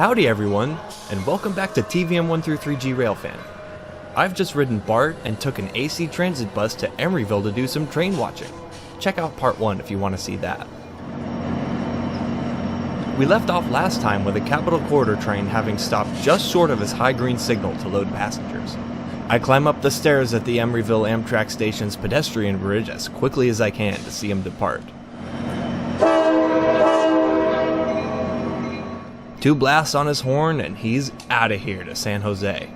Howdy everyone, and welcome back to TVM 1-3G Railfanning. I've just ridden BART and took an AC transit bus to Emeryville to do some train watching. Check out part 1 if you want to see that. We left off last time with a Capital Corridor train having stopped just short of its high green signal to load passengers. I climb up the stairs at the Emeryville Amtrak Station's pedestrian bridge as quickly as I can to see him depart. 2 blasts on his horn and he's outta here to San Jose.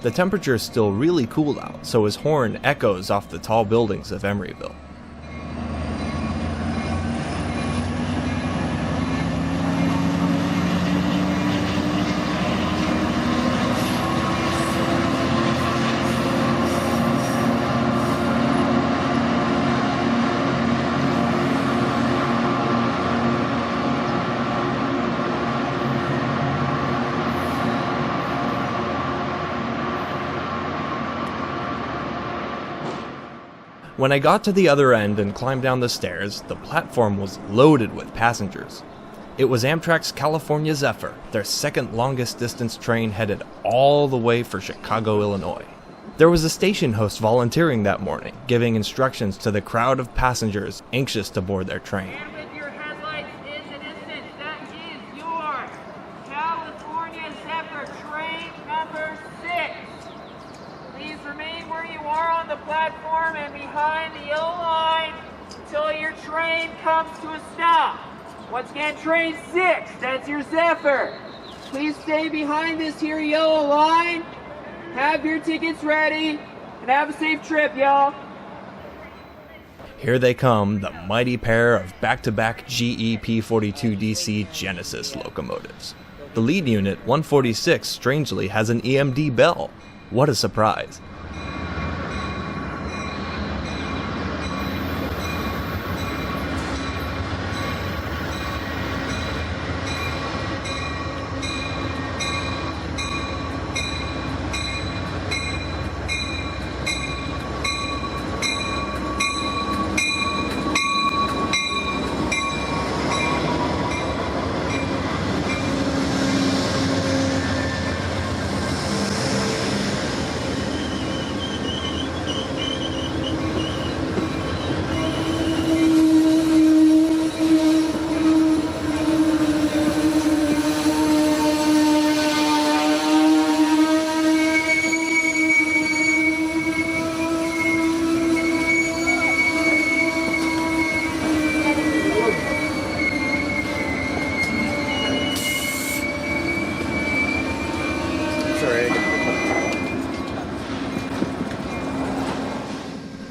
The temperature is still really cool out, so his horn echoes off the tall buildings of Emeryville. When I got to the other end and climbed down the stairs, the platform was loaded with passengers. It was Amtrak's California Zephyr, their second longest distance train headed all the way for Chicago, Illinois. There was a station host volunteering that morning, giving instructions to the crowd of passengers anxious to board their train. And with your headlights in the distance, that is your California Zephyr train number 6. Please remain where you are on the platform and behind the yellow line until your train comes to a stop. Once again, train 6, that's your Zephyr. Please stay behind this here yellow line. Have your tickets ready and have a safe trip, y'all. Here they come, the mighty pair of back-to-back GE P42DC Genesis locomotives. The lead unit, 146, strangely has an EMD bell. What a surprise.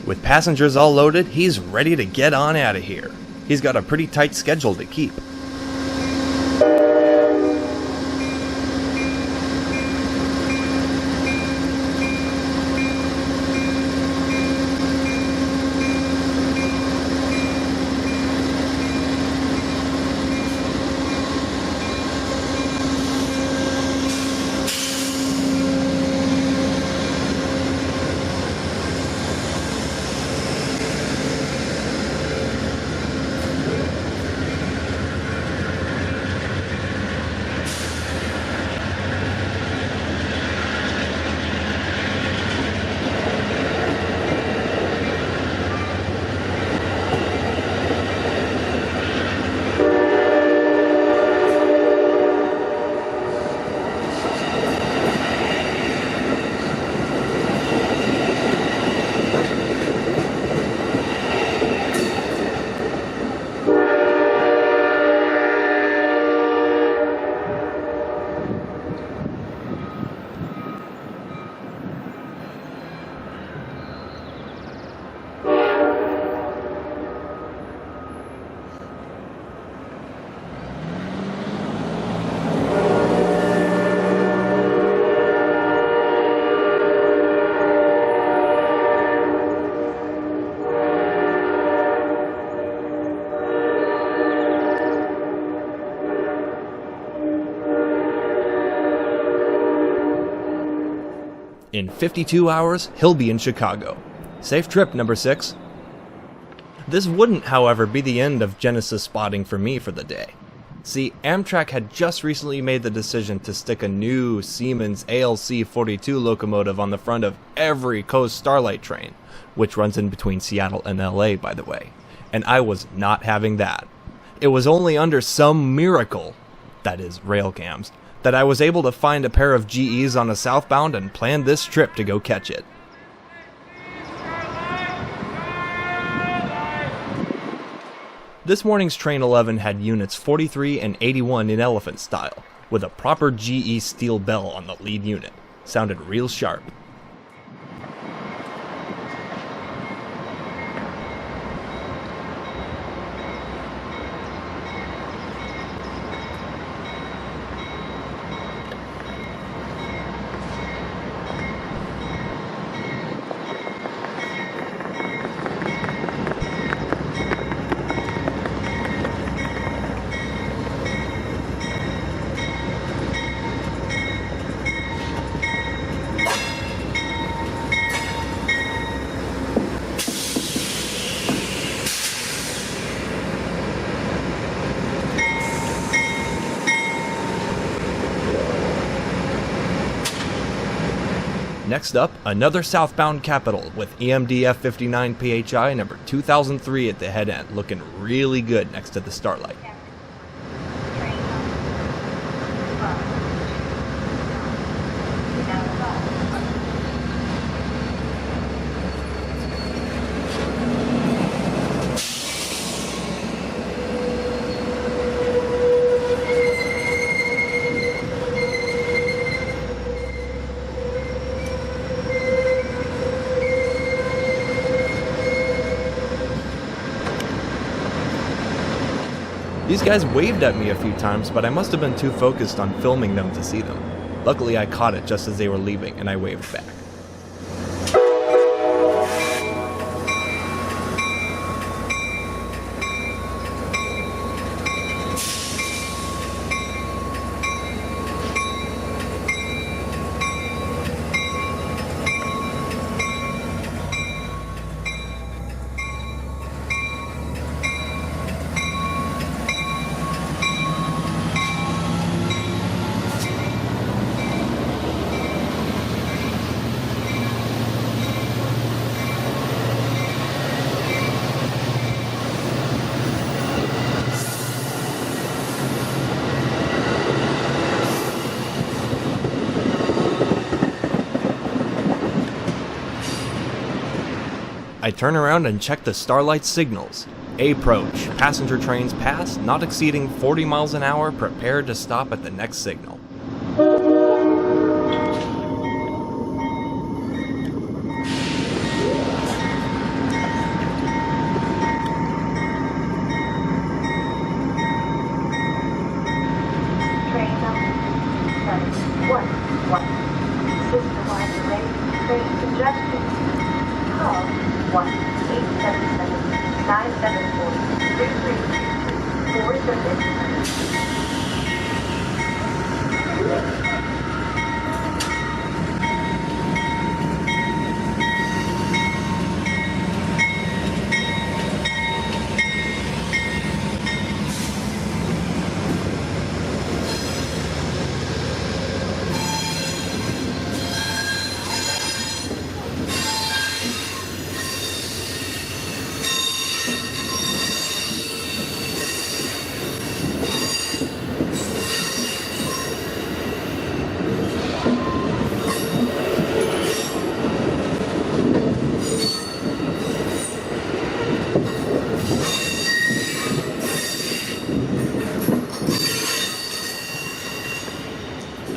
With passengers all loaded, he's ready to get on out of here. He's got a pretty tight schedule to keep. In 52 hours, he'll be in Chicago. Safe trip, number 6. This wouldn't, however, be the end of Genesis spotting for me for the day. See, Amtrak had just recently made the decision to stick a new Siemens ALC-42 locomotive on the front of every Coast Starlight train, which runs in between Seattle and LA, by the way. And I was not having that. It was only under some miracle, that is, rail cams, that I was able to find a pair of GEs on a southbound and plan this trip to go catch it. This morning's Train 11 had units 43 and 81 in elephant style, with a proper GE steel bell on the lead unit. Sounded real sharp. Next up, another southbound Capital with EMD F59 PHI number 2003 at the head end, looking really good next to the Starlight. These guys waved at me a few times, but I must have been too focused on filming them to see them. Luckily, I caught it just as they were leaving, and I waved back. I turn around and check the Starlight signals. Approach. Passenger trains pass, not exceeding 40 miles an hour, prepare to stop at the next signal. Train number 711. System-wide delay, train congestion. Call 1-877-974-3334.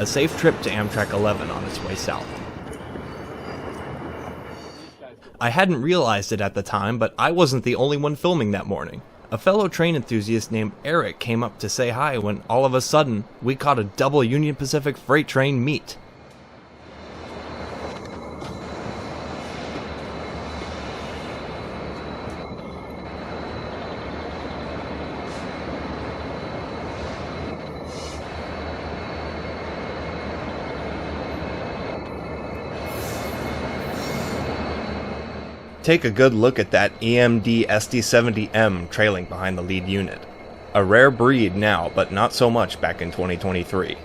A safe trip to Amtrak 11 on its way south. I hadn't realized it at the time, but I wasn't the only one filming that morning. A fellow train enthusiast named Eric came up to say hi when all of a sudden, we caught a double Union Pacific freight train meet. Take a good look at that EMD SD70M trailing behind the lead unit. A rare breed now, but not so much back in 2023.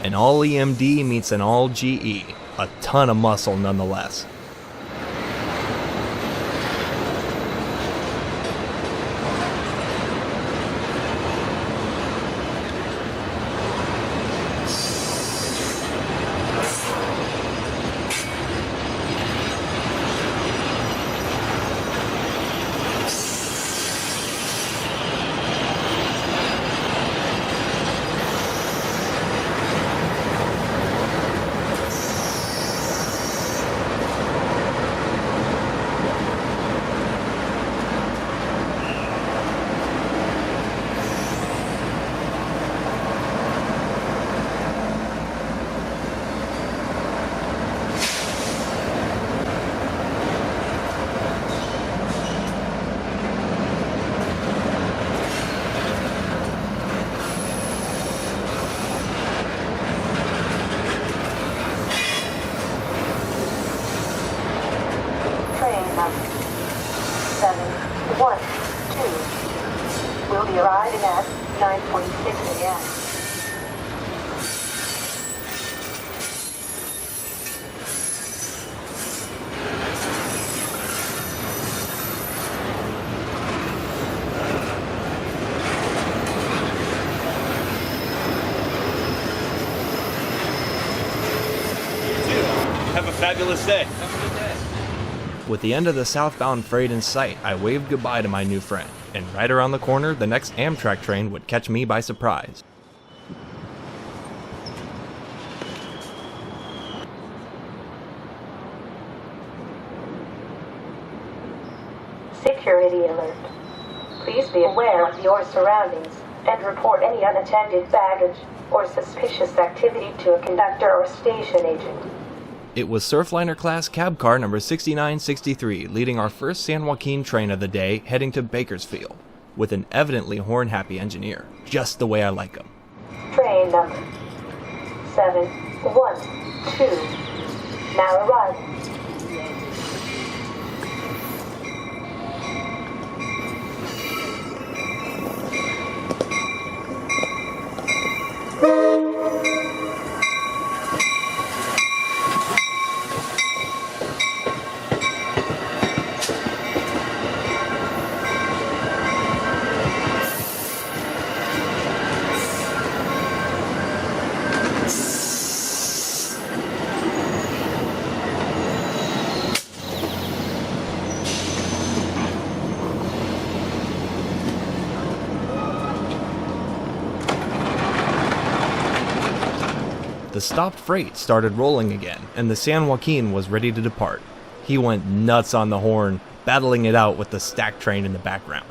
An all EMD meets an all GE. A ton of muscle nonetheless. Train number 712 will be arriving at 9:46 a.m. Have a fabulous day. With the end of the southbound freight in sight, I waved goodbye to my new friend, and right around the corner, the next Amtrak train would catch me by surprise. Security alert. Please be aware of your surroundings and report any unattended baggage or suspicious activity to a conductor or station agent. It was Surfliner class cab car number 6963 leading our first San Joaquin train of the day heading to Bakersfield, with an evidently horn-happy engineer, just the way I like him. Train number 712 now arriving. The stopped freight started rolling again, and the San Joaquin was ready to depart. He went nuts on the horn, battling it out with the stack train in the background.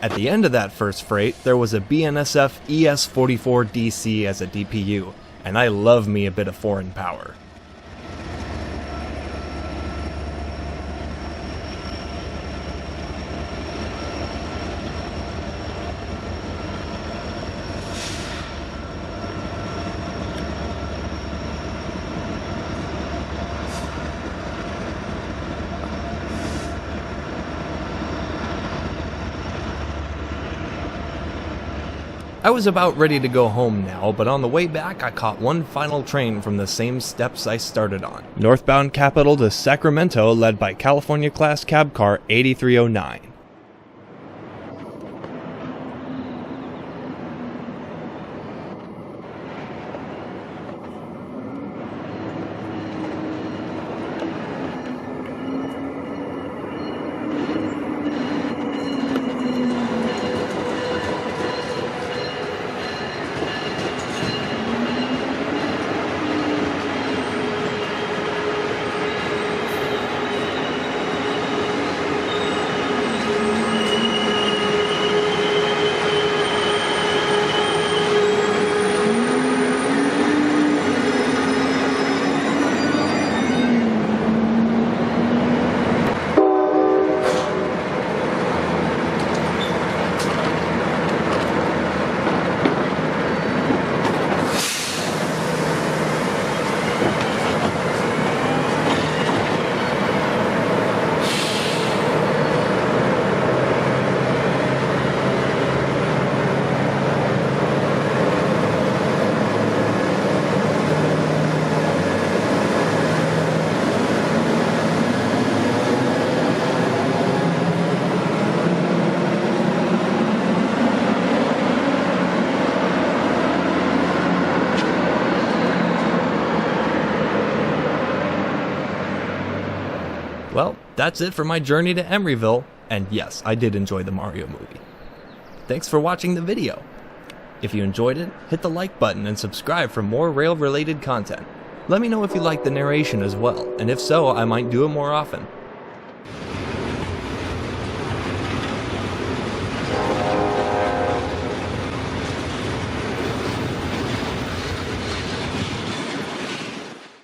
At the end of that first freight, there was a BNSF ES-44DC as a DPU, and I love me a bit of foreign power. I was about ready to go home now, but on the way back I caught one final train from the same steps I started on. Northbound Capital to Sacramento, led by California class cab car 8309. Well, that's it for my journey to Emeryville, and yes, I did enjoy the Mario movie. Thanks for watching the video. If you enjoyed it, hit the like button and subscribe for more rail-related content. Let me know if you like the narration as well, and if so, I might do it more often.